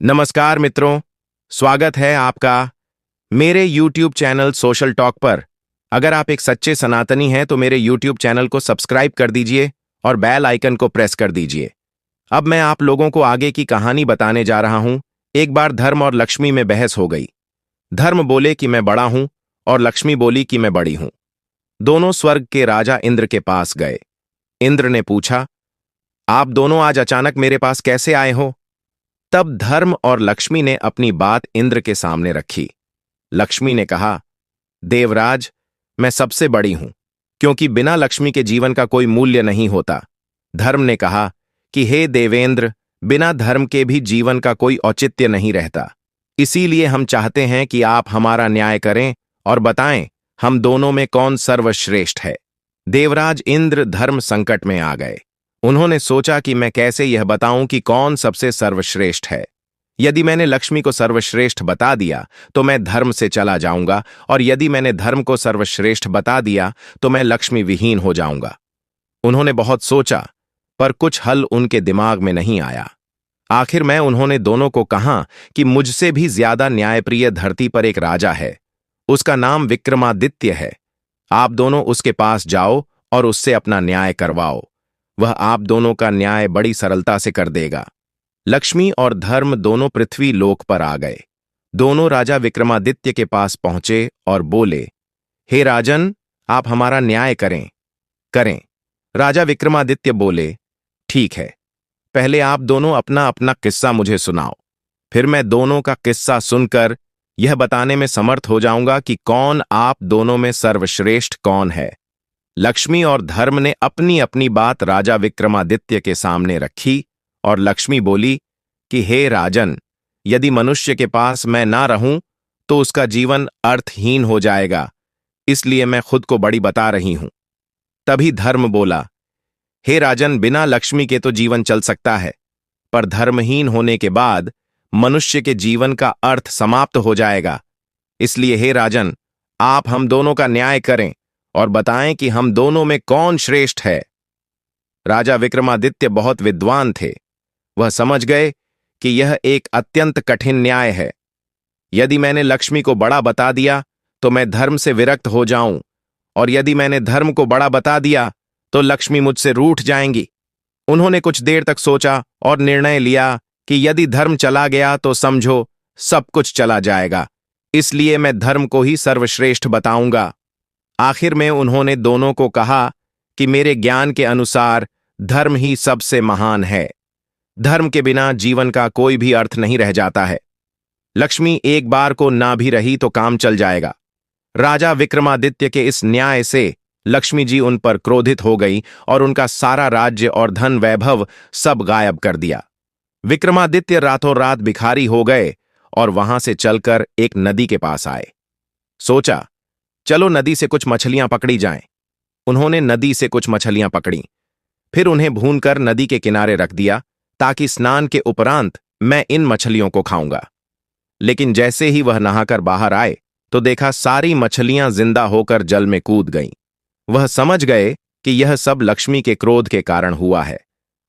नमस्कार मित्रों, स्वागत है आपका मेरे YouTube चैनल सोशल टॉक पर। अगर आप एक सच्चे सनातनी हैं तो मेरे YouTube चैनल को सब्सक्राइब कर दीजिए और बेल आइकन को प्रेस कर दीजिए। अब मैं आप लोगों को आगे की कहानी बताने जा रहा हूं। एक बार धर्म और लक्ष्मी में बहस हो गई। धर्म बोले कि मैं बड़ा हूं और लक्ष्मी बोली कि मैं बड़ी हूं। दोनों स्वर्ग के राजा इंद्र के पास गए। इंद्र ने पूछा, आप दोनों आज अचानक मेरे पास कैसे आए हो? तब धर्म और लक्ष्मी ने अपनी बात इंद्र के सामने रखी। लक्ष्मी ने कहा, देवराज, मैं सबसे बड़ी हूं, क्योंकि बिना लक्ष्मी के जीवन का कोई मूल्य नहीं होता। धर्म ने कहा कि हे देवेंद्र, बिना धर्म के भी जीवन का कोई औचित्य नहीं रहता। इसीलिए हम चाहते हैं कि आप हमारा न्याय करें और बताएं हम दोनों में कौन सर्वश्रेष्ठ है। देवराज इंद्र धर्म संकट में आ गए। उन्होंने सोचा कि मैं कैसे यह बताऊं कि कौन सबसे सर्वश्रेष्ठ है। यदि मैंने लक्ष्मी को सर्वश्रेष्ठ बता दिया तो मैं धर्म से चला जाऊंगा, और यदि मैंने धर्म को सर्वश्रेष्ठ बता दिया तो मैं लक्ष्मी विहीन हो जाऊंगा। उन्होंने बहुत सोचा, पर कुछ हल उनके दिमाग में नहीं आया। आखिर में उन्होंने दोनों को कहा कि मुझसे भी ज्यादा न्यायप्रिय धरती पर एक राजा है। उसका नाम विक्रमादित्य है। आप दोनों उसके पास जाओ और उससे अपना न्याय करवाओ। वह आप दोनों का न्याय बड़ी सरलता से कर देगा। लक्ष्मी और धर्म दोनों पृथ्वी लोक पर आ गए। दोनों राजा विक्रमादित्य के पास पहुंचे और बोले, हे राजन, आप हमारा न्याय करें। करें। राजा विक्रमादित्य बोले, ठीक है, पहले आप दोनों अपना अपना किस्सा मुझे सुनाओ। फिर मैं दोनों का किस्सा सुनकर यह बताने में समर्थ हो जाऊंगा कि कौन आप दोनों में सर्वश्रेष्ठ कौन है। लक्ष्मी और धर्म ने अपनी अपनी बात राजा विक्रमादित्य के सामने रखी और लक्ष्मी बोली कि हे राजन, यदि मनुष्य के पास मैं ना रहूं तो उसका जीवन अर्थहीन हो जाएगा, इसलिए मैं खुद को बड़ी बता रही हूं। तभी धर्म बोला, हे राजन, बिना लक्ष्मी के तो जीवन चल सकता है, पर धर्महीन होने के बाद मनुष्य के जीवन का अर्थ समाप्त हो जाएगा। इसलिए हे राजन, आप हम दोनों का न्याय करें और बताएं कि हम दोनों में कौन श्रेष्ठ है। राजा विक्रमादित्य बहुत विद्वान थे। वह समझ गए कि यह एक अत्यंत कठिन न्याय है। यदि मैंने लक्ष्मी को बड़ा बता दिया तो मैं धर्म से विरक्त हो जाऊं, और यदि मैंने धर्म को बड़ा बता दिया तो लक्ष्मी मुझसे रूठ जाएंगी। उन्होंने कुछ देर तक सोचा और निर्णय लिया कि यदि धर्म चला गया तो समझो सब कुछ चला जाएगा। इसलिए मैं धर्म को ही सर्वश्रेष्ठ बताऊंगा। आखिर में उन्होंने दोनों को कहा कि मेरे ज्ञान के अनुसार धर्म ही सबसे महान है। धर्म के बिना जीवन का कोई भी अर्थ नहीं रह जाता है। लक्ष्मी एक बार को ना भी रही तो काम चल जाएगा। राजा विक्रमादित्य के इस न्याय से लक्ष्मी जी उन पर क्रोधित हो गई और उनका सारा राज्य और धन वैभव सब गायब कर दिया। विक्रमादित्य रातों रात भिखारी हो गए और वहां से चलकर एक नदी के पास आए। सोचा, चलो नदी से कुछ मछलियां पकड़ी जाएं। उन्होंने नदी से कुछ मछलियां पकड़ी, फिर उन्हें भूनकर नदी के किनारे रख दिया ताकि स्नान के उपरांत मैं इन मछलियों को खाऊंगा। लेकिन जैसे ही वह नहाकर बाहर आए तो देखा सारी मछलियां जिंदा होकर जल में कूद गईं। वह समझ गए कि यह सब लक्ष्मी के क्रोध के कारण हुआ है।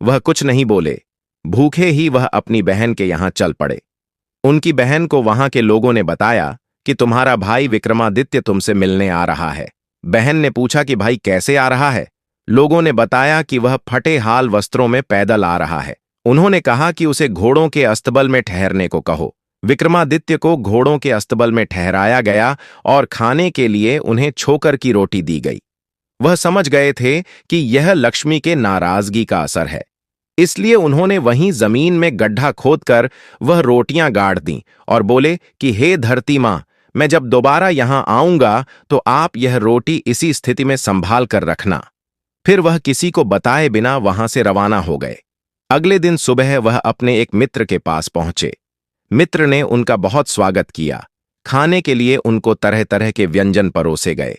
वह कुछ नहीं बोले। भूखे ही वह अपनी बहन के यहां चल पड़े। उनकी बहन को वहां के लोगों ने बताया कि तुम्हारा भाई विक्रमादित्य तुमसे मिलने आ रहा है। बहन ने पूछा कि भाई कैसे आ रहा है? लोगों ने बताया कि वह फटे हाल वस्त्रों में पैदल आ रहा है। उन्होंने कहा कि उसे घोड़ों के अस्तबल में ठहरने को कहो। विक्रमादित्य को घोड़ों के अस्तबल में ठहराया गया और खाने के लिए उन्हें छोकर की रोटी दी गई। वह समझ गए थे कि यह लक्ष्मी के नाराजगी का असर है, इसलिए उन्होंने वहीं जमीन में गड्ढा खोदकर वह रोटियां गाड़ दीं और बोले कि हे धरती मां, मैं जब दोबारा यहां आऊंगा तो आप यह रोटी इसी स्थिति में संभाल कर रखना। फिर वह किसी को बताए बिना वहां से रवाना हो गए। अगले दिन सुबह वह अपने एक मित्र के पास पहुंचे। मित्र ने उनका बहुत स्वागत किया। खाने के लिए उनको तरह तरह के व्यंजन परोसे गए।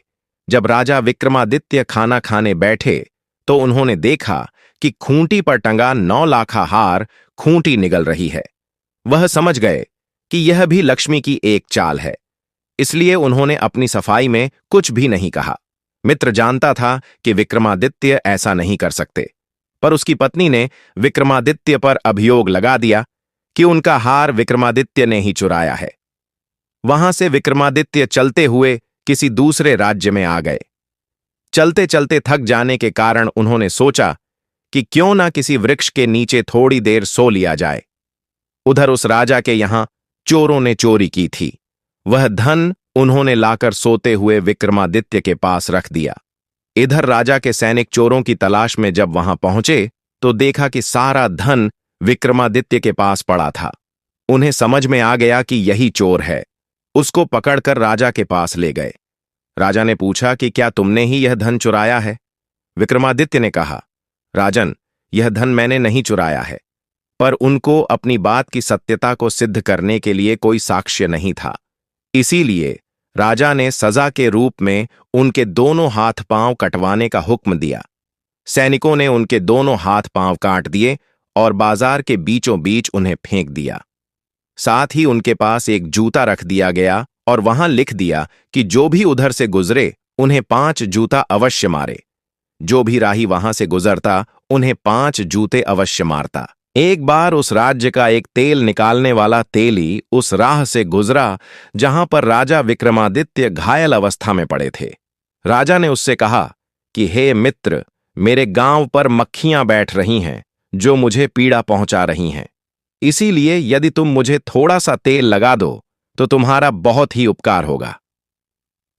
जब राजा विक्रमादित्य खाना खाने बैठे तो उन्होंने देखा कि खूंटी पर टंगा 9 लाखा हार खूंटी निगल रही है। वह समझ गए कि यह भी लक्ष्मी की एक चाल है, इसलिए उन्होंने अपनी सफाई में कुछ भी नहीं कहा। मित्र जानता था कि विक्रमादित्य ऐसा नहीं कर सकते, पर उसकी पत्नी ने विक्रमादित्य पर अभियोग लगा दिया कि उनका हार विक्रमादित्य ने ही चुराया है। वहां से विक्रमादित्य चलते हुए किसी दूसरे राज्य में आ गए। चलते चलते थक जाने के कारण उन्होंने सोचा कि क्यों ना किसी वृक्ष के नीचे थोड़ी देर सो लिया जाए। उधर उस राजा के यहां चोरों ने चोरी की थी। वह धन उन्होंने लाकर सोते हुए विक्रमादित्य के पास रख दिया। इधर राजा के सैनिक चोरों की तलाश में जब वहां पहुंचे तो देखा कि सारा धन विक्रमादित्य के पास पड़ा था। उन्हें समझ में आ गया कि यही चोर है। उसको पकड़कर राजा के पास ले गए। राजा ने पूछा कि क्या तुमने ही यह धन चुराया है? विक्रमादित्य ने कहा, राजन, यह धन मैंने नहीं चुराया है, पर उनको अपनी बात की सत्यता को सिद्ध करने के लिए कोई साक्ष्य नहीं था। इसीलिए राजा ने सजा के रूप में उनके दोनों हाथ पांव कटवाने का हुक्म दिया। सैनिकों ने उनके दोनों हाथ पांव काट दिए और बाजार के बीचों बीच उन्हें फेंक दिया। साथ ही उनके पास एक जूता रख दिया गया और वहां लिख दिया कि जो भी उधर से गुजरे उन्हें 5 जूता अवश्य मारे। जो भी राही वहां से गुजरता उन्हें 5 जूते अवश्य मारता। एक बार उस राज्य का एक तेल निकालने वाला तेली उस राह से गुजरा जहां पर राजा विक्रमादित्य घायल अवस्था में पड़े थे। राजा ने उससे कहा कि हे मित्र, मेरे गांव पर मक्खियां बैठ रही हैं जो मुझे पीड़ा पहुंचा रही हैं। इसीलिए यदि तुम मुझे थोड़ा सा तेल लगा दो तो तुम्हारा बहुत ही उपकार होगा।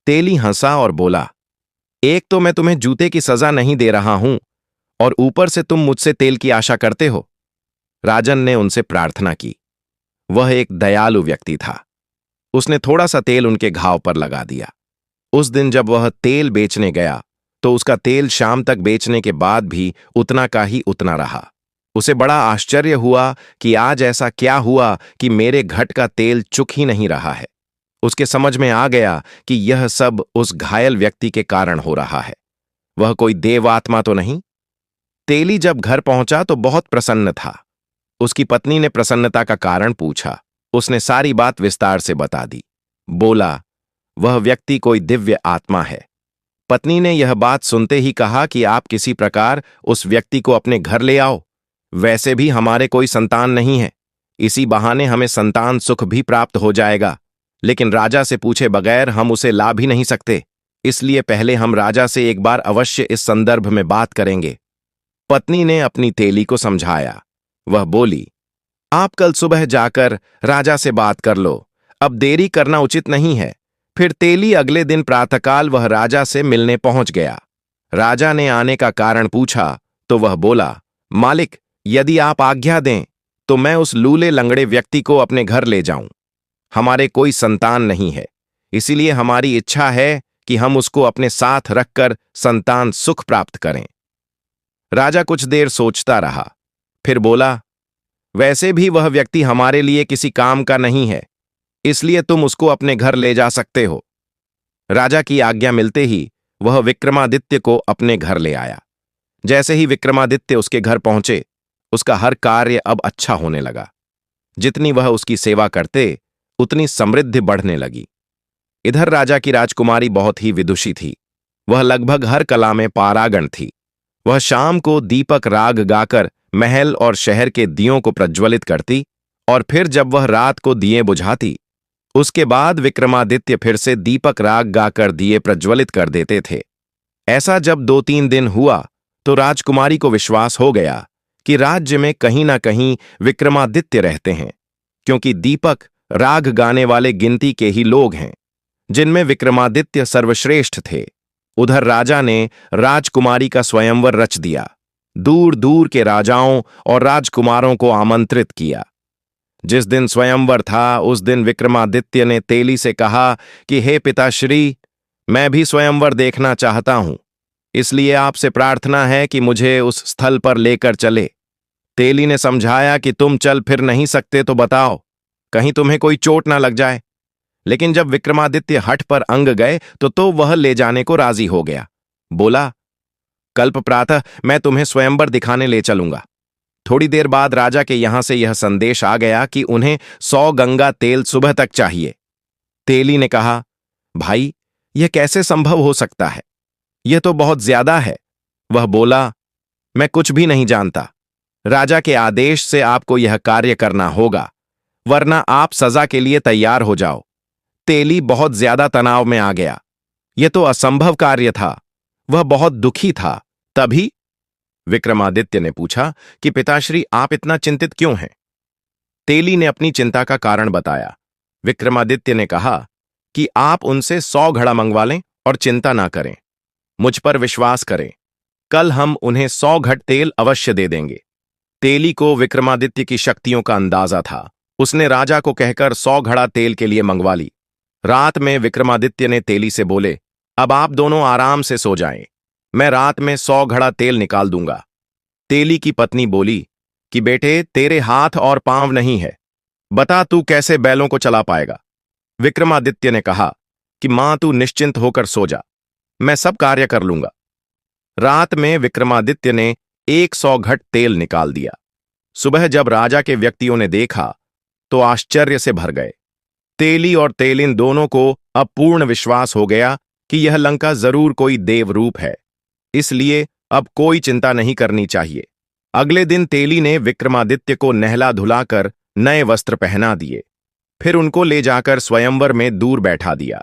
तेली हंसा और बोला, एक तो मैं तुम्हें जूते की सजा नहीं दे रहा हूं और ऊपर से तुम मुझसे तेल की आशा करते हो। राजन ने उनसे प्रार्थना की। वह एक दयालु व्यक्ति था। उसने थोड़ा सा तेल उनके घाव पर लगा दिया। उस दिन जब वह तेल बेचने गया तो उसका तेल शाम तक बेचने के बाद भी उतना का ही उतना रहा। उसे बड़ा आश्चर्य हुआ कि आज ऐसा क्या हुआ कि मेरे घट का तेल चुक ही नहीं रहा है। उसके समझ में आ गया कि यह सब उस घायल व्यक्ति के कारण हो रहा है। वह कोई देव आत्मा तो नहीं। तेली जब घर पहुंचा तो बहुत प्रसन्न था। उसकी पत्नी ने प्रसन्नता का कारण पूछा। उसने सारी बात विस्तार से बता दी। बोला, वह व्यक्ति कोई दिव्य आत्मा है। पत्नी ने यह बात सुनते ही कहा कि आप किसी प्रकार उस व्यक्ति को अपने घर ले आओ। वैसे भी हमारे कोई संतान नहीं है, इसी बहाने हमें संतान सुख भी प्राप्त हो जाएगा। लेकिन राजा से पूछे बगैर हम उसे ला भी नहीं सकते, इसलिए पहले हम राजा से एक बार अवश्य इस संदर्भ में बात करेंगे। पत्नी ने अपनी तेली को समझाया। वह बोली, आप कल सुबह जाकर राजा से बात कर लो, अब देरी करना उचित नहीं है। फिर तेली अगले दिन प्रातःकाल वह राजा से मिलने पहुंच गया। राजा ने आने का कारण पूछा तो वह बोला, मालिक, यदि आप आज्ञा दें तो मैं उस लूले लंगड़े व्यक्ति को अपने घर ले जाऊं। हमारे कोई संतान नहीं है, इसीलिए हमारी इच्छा है कि हम उसको अपने साथ रखकर संतान सुख प्राप्त करें। राजा कुछ देर सोचता रहा, फिर बोला, वैसे भी वह व्यक्ति हमारे लिए किसी काम का नहीं है, इसलिए तुम उसको अपने घर ले जा सकते हो। राजा की आज्ञा मिलते ही वह विक्रमादित्य को अपने घर ले आया। जैसे ही विक्रमादित्य उसके घर पहुंचे, उसका हर कार्य अब अच्छा होने लगा। जितनी वह उसकी सेवा करते उतनी समृद्धि बढ़ने लगी। इधर राजा की राजकुमारी बहुत ही विदुषी थी। वह लगभग हर कला में पारागण थी। वह शाम को दीपक राग गाकर महल और शहर के दियों को प्रज्वलित करती और फिर जब वह रात को दिए बुझाती, उसके बाद विक्रमादित्य फिर से दीपक राग गाकर दिए प्रज्वलित कर देते थे। ऐसा जब 2-3 दिन हुआ तो राजकुमारी को विश्वास हो गया कि राज्य में कहीं ना कहीं विक्रमादित्य रहते हैं, क्योंकि दीपक राग गाने वाले गिनती के ही लोग हैं, जिनमें विक्रमादित्य सर्वश्रेष्ठ थे। उधर राजा ने राजकुमारी का स्वयंवर रच दिया। दूर दूर के राजाओं और राजकुमारों को आमंत्रित किया। जिस दिन स्वयंवर था उस दिन विक्रमादित्य ने तेली से कहा कि हे पिताश्री, मैं भी स्वयंवर देखना चाहता हूं, इसलिए आपसे प्रार्थना है कि मुझे उस स्थल पर लेकर चले। तेली ने समझाया कि तुम चल फिर नहीं सकते तो बताओ, कहीं तुम्हें कोई चोट ना लग जाए। लेकिन जब विक्रमादित्य हठ पर अंग गए तो वह ले जाने को राजी हो गया। बोला, कल्प प्रातः मैं तुम्हें स्वयंवर दिखाने ले चलूंगा। थोड़ी देर बाद राजा के यहां से यह संदेश आ गया कि उन्हें 100 गंगा तेल सुबह तक चाहिए। तेली ने कहा, भाई, यह कैसे संभव हो सकता है? यह तो बहुत ज्यादा है। वह बोला, मैं कुछ भी नहीं जानता। राजा के आदेश से आपको यह कार्य करना होगा, वरना आप सजा के लिए तैयार हो जाओ। तेली बहुत ज्यादा तनाव में आ गया। यह तो असंभव कार्य था। वह बहुत दुखी था। तभी विक्रमादित्य ने पूछा कि पिताश्री, आप इतना चिंतित क्यों हैं? तेली ने अपनी चिंता का कारण बताया। विक्रमादित्य ने कहा कि आप उनसे 100 घड़ा मंगवा लें और चिंता ना करें। मुझ पर विश्वास करें, कल हम उन्हें 100 घट तेल अवश्य दे देंगे। तेली को विक्रमादित्य की शक्तियों का अंदाजा था। उसने राजा को कहकर 100 घड़ा तेल के लिए मंगवा ली। रात में विक्रमादित्य ने तेली से बोले, अब आप दोनों आराम से सो जाएं। मैं रात में 100 घड़ा तेल निकाल दूंगा। तेली की पत्नी बोली कि बेटे, तेरे हाथ और पांव नहीं है, बता तू कैसे बैलों को चला पाएगा? विक्रमादित्य ने कहा कि मां, तू निश्चिंत होकर सो जा, मैं सब कार्य कर लूंगा। रात में विक्रमादित्य ने 100 घट तेल निकाल दिया। सुबह जब राजा के व्यक्तियों ने देखा तो आश्चर्य से भर गए। तेली और तेलिन दोनों को अब पूर्ण विश्वास हो गया कि यह लंका जरूर कोई देवरूप है, इसलिए अब कोई चिंता नहीं करनी चाहिए। अगले दिन तेली ने विक्रमादित्य को नहला धुलाकर नए वस्त्र पहना दिए, फिर उनको ले जाकर स्वयंवर में दूर बैठा दिया।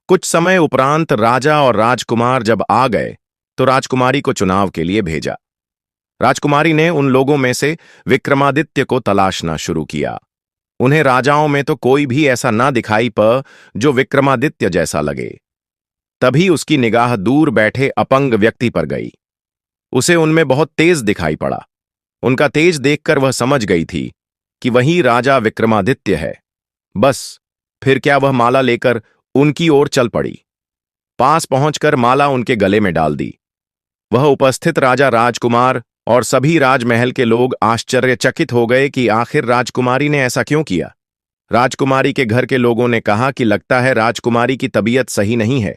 कुछ समय उपरांत राजा और राजकुमार जब आ गए तो राजकुमारी को चुनाव के लिए भेजा। राजकुमारी ने उन लोगों में से विक्रमादित्य को तलाशना शुरू किया। उन्हें राजाओं में तो कोई भी ऐसा ना दिखाई पा जो विक्रमादित्य जैसा लगे। तभी उसकी निगाह दूर बैठे अपंग व्यक्ति पर गई। उसे उनमें बहुत तेज दिखाई पड़ा। उनका तेज देखकर वह समझ गई थी कि वही राजा विक्रमादित्य है। बस फिर क्या, वह माला लेकर उनकी ओर चल पड़ी। पास पहुंचकर माला उनके गले में डाल दी। वह उपस्थित राजा, राजकुमार और सभी राजमहल के लोग आश्चर्यचकित हो गए कि आखिर राजकुमारी ने ऐसा क्यों किया। राजकुमारी के घर के लोगों ने कहा कि लगता है राजकुमारी की तबीयत सही नहीं है,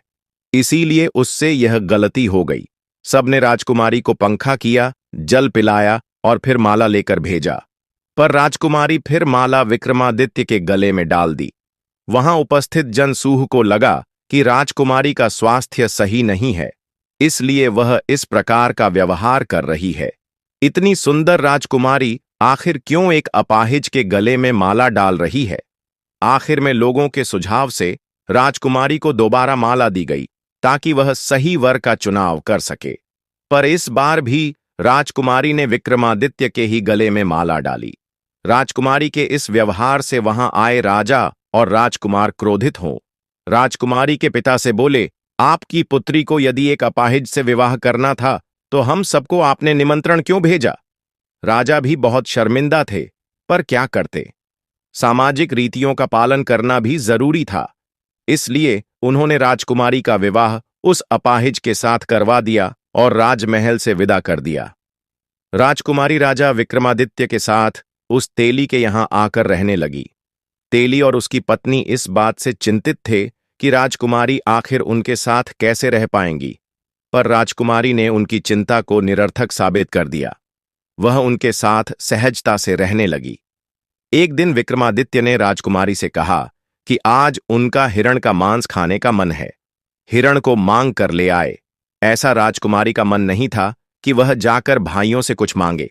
इसीलिए उससे यह गलती हो गई। सबने राजकुमारी को पंखा किया, जल पिलाया और फिर माला लेकर भेजा, पर राजकुमारी फिर माला विक्रमादित्य के गले में डाल दी। वहां उपस्थित जनसूह को लगा कि राजकुमारी का स्वास्थ्य सही नहीं है, इसलिए वह इस प्रकार का व्यवहार कर रही है। इतनी सुंदर राजकुमारी आखिर क्यों एक अपाहिज के गले में माला डाल रही है? आखिर में लोगों के सुझाव से राजकुमारी को दोबारा माला दी गई ताकि वह सही वर का चुनाव कर सके। पर इस बार भी राजकुमारी ने विक्रमादित्य के ही गले में माला डाली। राजकुमारी के इस व्यवहार से वहां आए राजा और राजकुमार क्रोधित हों। राजकुमारी के पिता से बोले, आपकी पुत्री को यदि एक अपाहिज से विवाह करना था तो हम सबको आपने निमंत्रण क्यों भेजा? राजा भी बहुत शर्मिंदा थे, पर क्या करते? सामाजिक रीतियों का पालन करना भी जरूरी था, इसलिए उन्होंने राजकुमारी का विवाह उस अपाहिज के साथ करवा दिया और राजमहल से विदा कर दिया। राजकुमारी राजा विक्रमादित्य के साथ उस तेली के यहां आकर रहने लगी। तेली और उसकी पत्नी इस बात से चिंतित थे कि राजकुमारी आखिर उनके साथ कैसे रह पाएंगी, पर राजकुमारी ने उनकी चिंता को निरर्थक साबित कर दिया। वह उनके साथ सहजता से रहने लगी। एक दिन विक्रमादित्य ने राजकुमारी से कहा कि आज उनका हिरण का मांस खाने का मन है, हिरण को मांग कर ले आए। ऐसा राजकुमारी का मन नहीं था कि वह जाकर भाइयों से कुछ मांगे,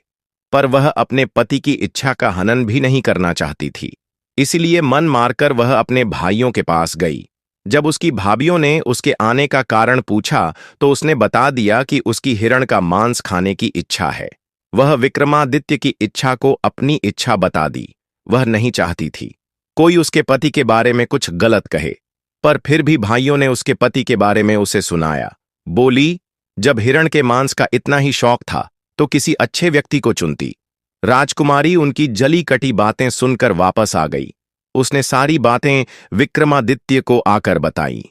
पर वह अपने पति की इच्छा का हनन भी नहीं करना चाहती थी, इसलिए मन मारकर वह अपने भाइयों के पास गई। जब उसकी भाभियों ने उसके आने का कारण पूछा तो उसने बता दिया कि उसकी हिरण का मांस खाने की इच्छा है। वह विक्रमादित्य की इच्छा को अपनी इच्छा बता दी। वह नहीं चाहती थी कोई उसके पति के बारे में कुछ गलत कहे, पर फिर भी भाइयों ने उसके पति के बारे में उसे सुनाया। बोली, जब हिरण के मांस का इतना ही शौक था तो किसी अच्छे व्यक्ति को चुनती। राजकुमारी उनकी जली कटी बातें सुनकर वापस आ गई। उसने सारी बातें विक्रमादित्य को आकर बताई।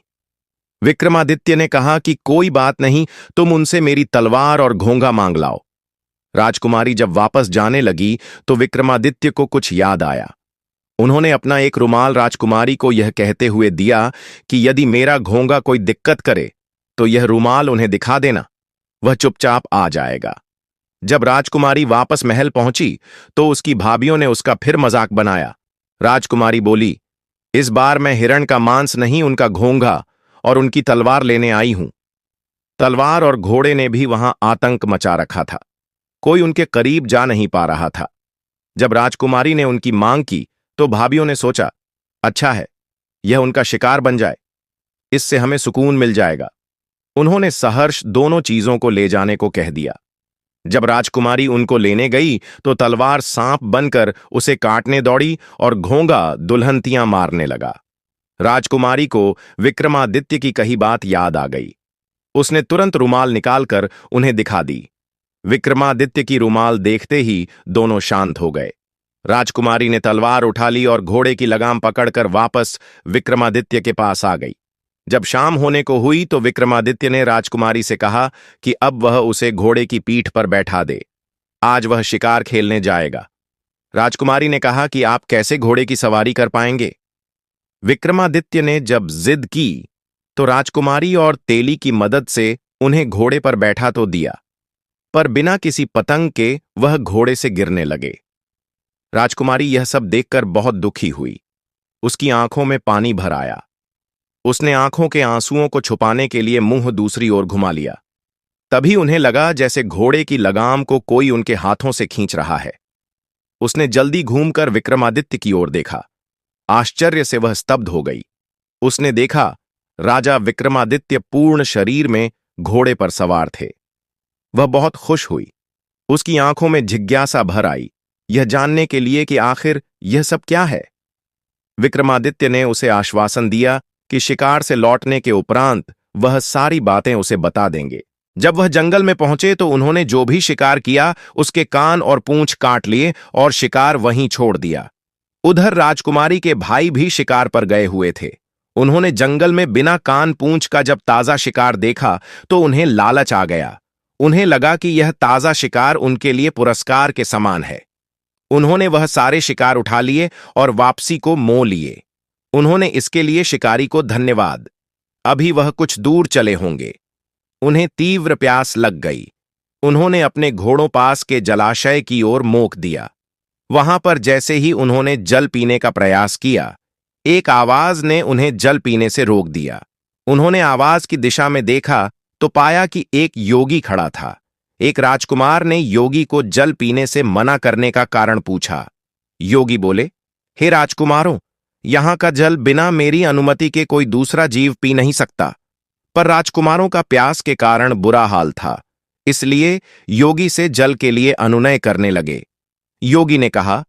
विक्रमादित्य ने कहा कि कोई बात नहीं, तुम उनसे मेरी तलवार और घोंगा मांग लाओ। राजकुमारी जब वापस जाने लगी तो विक्रमादित्य को कुछ याद आया। उन्होंने अपना एक रुमाल राजकुमारी को यह कहते हुए दिया कि यदि मेरा घोंगा कोई दिक्कत करे तो यह रुमाल उन्हें दिखा देना, वह चुपचाप आ जाएगा। जब राजकुमारी वापस महल पहुंची तो उसकी भाभियों ने उसका फिर मजाक बनाया। राजकुमारी बोली, इस बार मैं हिरण का मांस नहीं, उनका घोंघा और उनकी तलवार लेने आई हूं। तलवार और घोड़े ने भी वहां आतंक मचा रखा था। कोई उनके करीब जा नहीं पा रहा था। जब राजकुमारी ने उनकी मांग की तो भाभियों ने सोचा, अच्छा है, यह उनका शिकार बन जाए, इससे हमें सुकून मिल जाएगा। उन्होंने सहर्ष दोनों चीजों को ले जाने को कह दिया। जब राजकुमारी उनको लेने गई तो तलवार सांप बनकर उसे काटने दौड़ी और घोंगा दुल्हनतियां मारने लगा। राजकुमारी को विक्रमादित्य की कही बात याद आ गई। उसने तुरंत रुमाल निकालकर उन्हें दिखा दी। विक्रमादित्य की रुमाल देखते ही दोनों शांत हो गए। राजकुमारी ने तलवार उठा ली और घोड़े की लगाम पकड़कर वापस विक्रमादित्य के पास आ गई। जब शाम होने को हुई तो विक्रमादित्य ने राजकुमारी से कहा कि अब वह उसे घोड़े की पीठ पर बैठा दे। आज वह शिकार खेलने जाएगा। राजकुमारी ने कहा कि आप कैसे घोड़े की सवारी कर पाएंगे। विक्रमादित्य ने जब जिद की तो राजकुमारी और तेली की मदद से उन्हें घोड़े पर बैठा तो दिया, पर बिना किसी पतंग के वह घोड़े से गिरने लगे। राजकुमारी यह सब देखकर बहुत दुखी हुई। उसकी आंखों में पानी भर आया। उसने आंखों के आंसुओं को छुपाने के लिए मुंह दूसरी ओर घुमा लिया। तभी उन्हें लगा जैसे घोड़े की लगाम को कोई उनके हाथों से खींच रहा है। उसने जल्दी घूमकर विक्रमादित्य की ओर देखा। आश्चर्य से वह स्तब्ध हो गई। उसने देखा राजा विक्रमादित्य पूर्ण शरीर में घोड़े पर सवार थे। वह बहुत खुश हुई। उसकी आंखों में जिज्ञासा भर आई, यह जानने के लिए कि आखिर यह सब क्या है। विक्रमादित्य ने उसे आश्वासन दिया कि शिकार से लौटने के उपरांत वह सारी बातें उसे बता देंगे। जब वह जंगल में पहुंचे तो उन्होंने जो भी शिकार किया उसके कान और पूंछ काट लिए और शिकार वहीं छोड़ दिया। उधर राजकुमारी के भाई भी शिकार पर गए हुए थे। उन्होंने जंगल में बिना कान पूंछ का जब ताजा शिकार देखा तो उन्हें लालच आ गया। उन्हें लगा कि यह ताजा शिकार उनके लिए पुरस्कार के समान है। उन्होंने वह सारे शिकार उठा लिए और वापसी को मोह लिए। उन्होंने इसके लिए शिकारी को धन्यवाद। अभी वह कुछ दूर चले होंगे। उन्हें तीव्र प्यास लग गई। उन्होंने अपने घोड़ों पास के जलाशय की ओर मोक दिया। वहां पर जैसे ही उन्होंने जल पीने का प्रयास किया, एक आवाज ने उन्हें जल पीने से रोक दिया। उन्होंने आवाज की दिशा में देखा तो पाया कि एक योगी खड़ा था। एक राजकुमार ने योगी को जल पीने से मना करने का कारण पूछा। योगी बोले, हे राजकुमारों, यहां का जल बिना मेरी अनुमति के कोई दूसरा जीव पी नहीं सकता। पर राजकुमारों का प्यास के कारण बुरा हाल था, इसलिए योगी से जल के लिए अनुनय करने लगे। योगी ने कहा,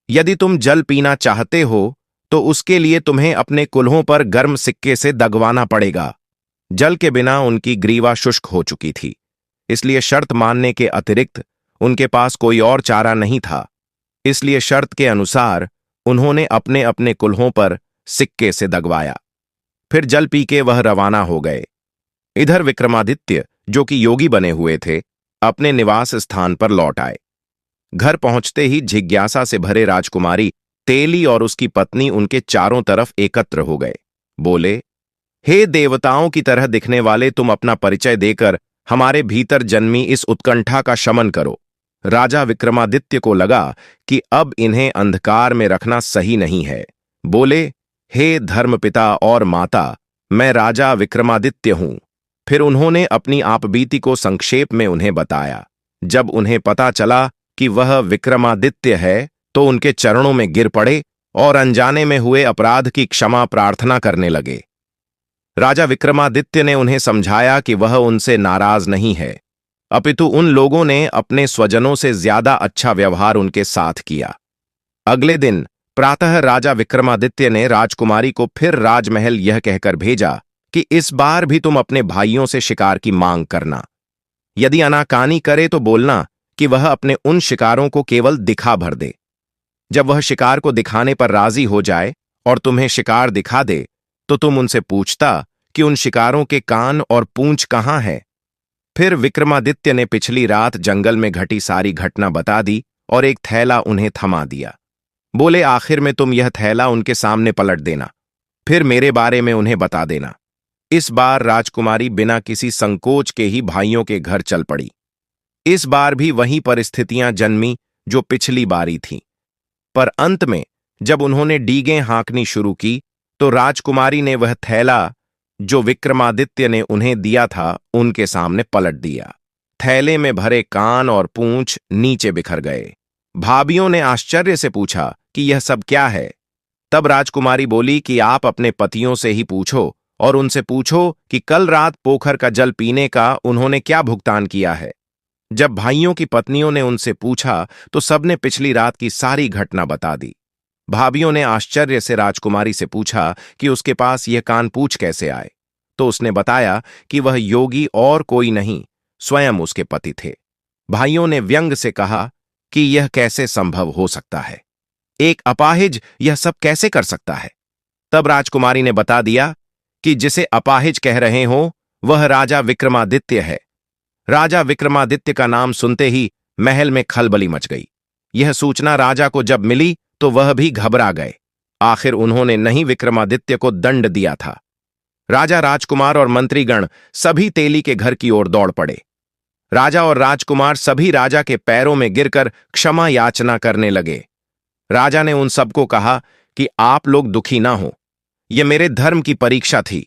यदि तुम जल पीना चाहते हो तो उसके लिए तुम्हें अपने कुल्हों पर गर्म सिक्के से दगवाना पड़ेगा। जल के बिना उनकी ग्रीवा शुष्क हो चुकी थी, इसलिए शर्त मानने के अतिरिक्त उनके पास कोई और चारा नहीं था। इसलिए शर्त के अनुसार उन्होंने अपने अपने कुल्हों पर सिक्के से दगवाया। फिर जल पी के वह रवाना हो गए। इधर विक्रमादित्य, जो कि योगी बने हुए थे, अपने निवास स्थान पर लौट आए। घर पहुंचते ही जिज्ञासा से भरे राजकुमारी तेली और उसकी पत्नी उनके चारों तरफ एकत्र हो गए। बोले, हे देवताओं की तरह दिखने वाले, तुम अपना परिचय देकर हमारे भीतर जन्मी इस उत्कंठा का शमन करो। राजा विक्रमादित्य को लगा कि अब इन्हें अंधकार में रखना सही नहीं है। बोले, हे धर्मपिता और माता, मैं राजा विक्रमादित्य हूं। फिर उन्होंने अपनी आपबीती को संक्षेप में उन्हें बताया। जब उन्हें पता चला कि वह विक्रमादित्य है तो उनके चरणों में गिर पड़े और अनजाने में हुए अपराध की क्षमा प्रार्थना करने लगे। राजा विक्रमादित्य ने उन्हें समझाया कि वह उनसे नाराज नहीं है, अपितु उन लोगों ने अपने स्वजनों से ज्यादा अच्छा व्यवहार उनके साथ किया। अगले दिन प्रातः राजा विक्रमादित्य ने राजकुमारी को फिर राजमहल यह कहकर भेजा कि इस बार भी तुम अपने भाइयों से शिकार की मांग करना। यदि अनाकानी करे तो बोलना कि वह अपने उन शिकारों को केवल दिखा भर दे। जब वह शिकार को दिखाने पर राजी हो जाए और तुम्हें शिकार दिखा दे तो तुम उनसे पूछता कि उन शिकारों के कान और पूंछ कहाँ है। फिर विक्रमादित्य ने पिछली रात जंगल में घटी सारी घटना बता दी और एक थैला उन्हें थमा दिया। बोले, आखिर में तुम यह थैला उनके सामने पलट देना, फिर मेरे बारे में उन्हें बता देना। इस बार राजकुमारी बिना किसी संकोच के ही भाइयों के घर चल पड़ी। इस बार भी वही परिस्थितियां जन्मी जो पिछली बारी थीं, पर अंत में जब उन्होंने डीगें हाँकनी शुरू की तो राजकुमारी ने वह थैला जो विक्रमादित्य ने उन्हें दिया था उनके सामने पलट दिया। थैले में भरे कान और पूंछ नीचे बिखर गए। भाभियों ने आश्चर्य से पूछा कि यह सब क्या है। तब राजकुमारी बोली कि आप अपने पतियों से ही पूछो और उनसे पूछो कि कल रात पोखर का जल पीने का उन्होंने क्या भुगतान किया है। जब भाइयों की पत्नियों ने उनसे पूछा तो सबने पिछली रात की सारी घटना बता दी। भाभियों ने आश्चर्य से राजकुमारी से पूछा कि उसके पास यह कान पूछ कैसे आए। तो उसने बताया कि वह योगी और कोई नहीं, स्वयं उसके पति थे। भाइयों ने व्यंग से कहा कि यह कैसे संभव हो सकता है, एक अपाहिज यह सब कैसे कर सकता है। तब राजकुमारी ने बता दिया कि जिसे अपाहिज कह रहे हो वह राजा विक्रमादित्य है। राजा विक्रमादित्य का नाम सुनते ही महल में खलबली मच गई। यह सूचना राजा को जब मिली तो वह भी घबरा गए। आखिर उन्होंने नहीं विक्रमादित्य को दंड दिया था। राजा, राजकुमार और मंत्रीगण सभी तेली के घर की ओर दौड़ पड़े। राजा और राजकुमार सभी राजा के पैरों में गिरकर क्षमा याचना करने लगे। राजा ने उन सबको कहा कि आप लोग दुखी ना हो, यह मेरे धर्म की परीक्षा थी,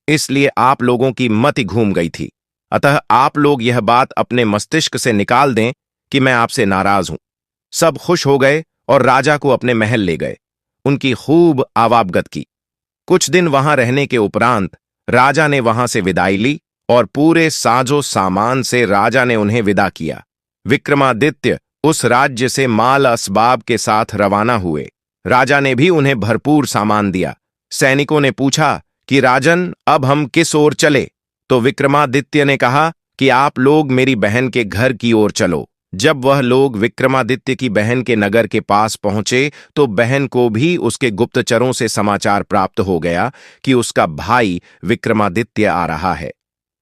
इसलिए आप लोगों की मति घूम गई थी। अतः आप लोग यह बात अपने मस्तिष्क से निकाल दें कि मैं आपसे नाराज हूं। सब खुश हो गए और राजा को अपने महल ले गए, उनकी खूब आवाभगत की। कुछ दिन वहां रहने के उपरांत राजा ने वहां से विदाई ली और पूरे साजो सामान से राजा ने उन्हें विदा किया। विक्रमादित्य उस राज्य से माल असबाब के साथ रवाना हुए। राजा ने भी उन्हें भरपूर सामान दिया। सैनिकों ने पूछा कि राजन, अब हम किस ओर चले? तो विक्रमादित्य ने कहा कि आप लोग मेरी बहन के घर की ओर चलो। जब वह लोग विक्रमादित्य की बहन के नगर के पास पहुंचे तो बहन को भी उसके गुप्तचरों से समाचार प्राप्त हो गया कि उसका भाई विक्रमादित्य आ रहा है।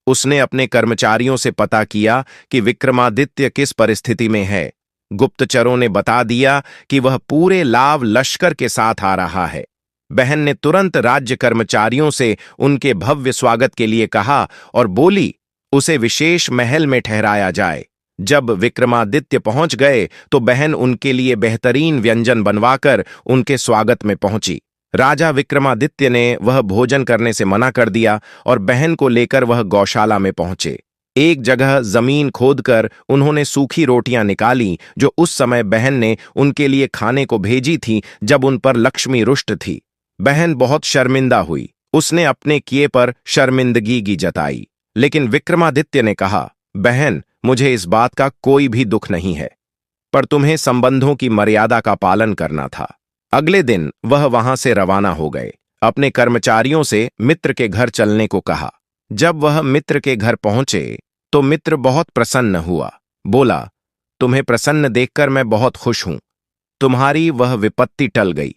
उसने अपने कर्मचारियों से पता किया कि विक्रमादित्य किस परिस्थिति में है। गुप्तचरों ने बता दिया कि वह पूरे लाव लश्कर के साथ आ रहा है। बहन ने तुरंत राज्य कर्मचारियों से उनके भव्य स्वागत के लिए कहा और बोली उसे विशेष महल में ठहराया जाए। जब विक्रमादित्य पहुंच गए तो बहन उनके लिए बेहतरीन व्यंजन बनवाकर उनके स्वागत में पहुंची। राजा विक्रमादित्य ने वह भोजन करने से मना कर दिया और बहन को लेकर वह गौशाला में पहुंचे। एक जगह जमीन खोदकर उन्होंने सूखी रोटियां निकाली जो उस समय बहन ने उनके लिए खाने को भेजी थी जब उन पर लक्ष्मी रुष्ट थी। बहन बहुत शर्मिंदा हुई, उसने अपने किए पर शर्मिंदगी जताई। लेकिन विक्रमादित्य ने कहा, बहन, मुझे इस बात का कोई भी दुख नहीं है, पर तुम्हें संबंधों की मर्यादा का पालन करना था। अगले दिन वह वहां से रवाना हो गए। अपने कर्मचारियों से मित्र के घर चलने को कहा। जब वह मित्र के घर पहुंचे तो मित्र बहुत प्रसन्न हुआ। बोला, तुम्हें प्रसन्न देखकर मैं बहुत खुश हूं। तुम्हारी वह विपत्ति टल गई,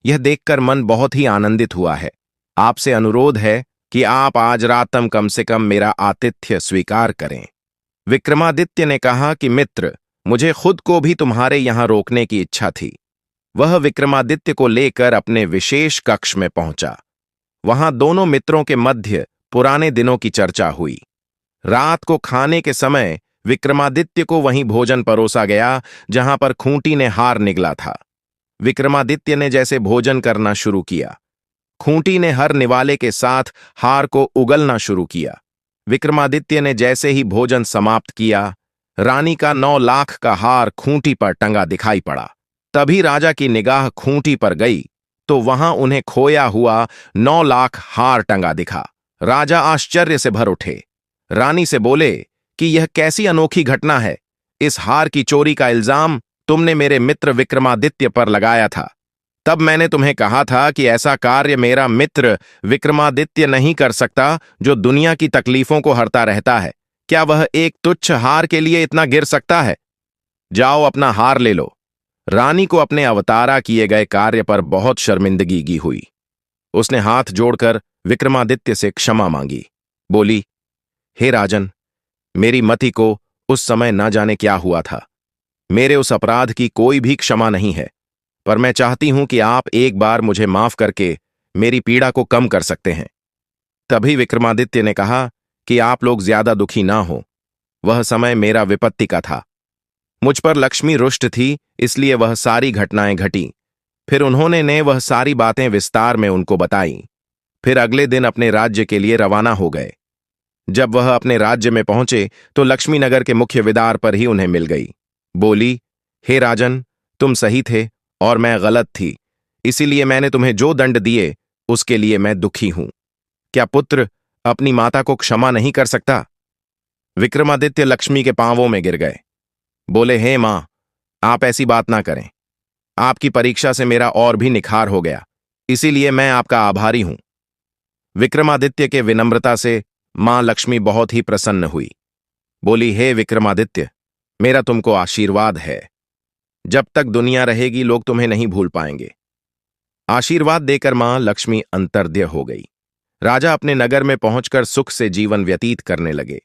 यह देखकर मन बहुत ही आनंदित हुआ है। आपसे अनुरोध है कि आप आज रात कम से कम मेरा आतिथ्य स्वीकार करें। विक्रमादित्य ने कहा कि मित्र, मुझे खुद को भी तुम्हारे यहां रोकने की इच्छा थी। वह विक्रमादित्य को लेकर अपने विशेष कक्ष में पहुंचा। वहां दोनों मित्रों के मध्य पुराने दिनों की चर्चा हुई। रात को खाने के समय विक्रमादित्य को वहीं भोजन परोसा गया जहां पर खूंटी ने हार निगला था। विक्रमादित्य ने जैसे भोजन करना शुरू किया, खूंटी ने हर निवाले के साथ हार को उगलना शुरू किया। विक्रमादित्य ने जैसे ही भोजन समाप्त किया, रानी का 9 लाख का हार खूंटी पर टंगा दिखाई पड़ा। तभी राजा की निगाह खूंटी पर गई तो वहां उन्हें खोया हुआ 9 लाख हार टंगा दिखा। राजा आश्चर्य से भर उठे। रानी से बोले कि यह कैसी अनोखी घटना है, इस हार की चोरी का इल्जाम तुमने मेरे मित्र विक्रमादित्य पर लगाया था। तब मैंने तुम्हें कहा था कि ऐसा कार्य मेरा मित्र विक्रमादित्य नहीं कर सकता जो दुनिया की तकलीफों को हरता रहता है। क्या वह एक तुच्छ हार के लिए इतना गिर सकता है? जाओ अपना हार ले लो। रानी को अपने अवतारा किए गए कार्य पर बहुत शर्मिंदगी हुई। उसने हाथ जोड़कर विक्रमादित्य से क्षमा मांगी। बोली, हे राजन, मेरी मति को उस समय न जाने क्या हुआ था। मेरे उस अपराध की कोई भी क्षमा नहीं है, पर मैं चाहती हूं कि आप एक बार मुझे माफ करके मेरी पीड़ा को कम कर सकते हैं। तभी विक्रमादित्य ने कहा कि आप लोग ज्यादा दुखी ना हो, वह समय मेरा विपत्ति का था। मुझ पर लक्ष्मी रुष्ट थी, इसलिए वह सारी घटनाएं घटी। फिर उन्होंने वह सारी बातें विस्तार में उनको बताई। फिर अगले दिन अपने राज्य के लिए रवाना हो गए। जब वह अपने राज्य में पहुंचे तो लक्ष्मी नगर के मुख्य विदार पर ही उन्हें मिल गई। बोली, हे राजन, तुम सही थे और मैं गलत थी, इसीलिए मैंने तुम्हें जो दंड दिए उसके लिए मैं दुखी हूं। क्या पुत्र अपनी माता को क्षमा नहीं कर सकता? विक्रमादित्य लक्ष्मी के पांवों में गिर गए। बोले, हे मां, आप ऐसी बात ना करें। आपकी परीक्षा से मेरा और भी निखार हो गया, इसीलिए मैं आपका आभारी हूं। विक्रमादित्य के विनम्रता से मां लक्ष्मी बहुत ही प्रसन्न हुई। बोली, हे विक्रमादित्य, मेरा तुमको आशीर्वाद है। जब तक दुनिया रहेगी लोग तुम्हें नहीं भूल पाएंगे। आशीर्वाद देकर मां लक्ष्मी अंतर्ध्य हो गई। राजा अपने नगर में पहुंचकर सुख से जीवन व्यतीत करने लगे।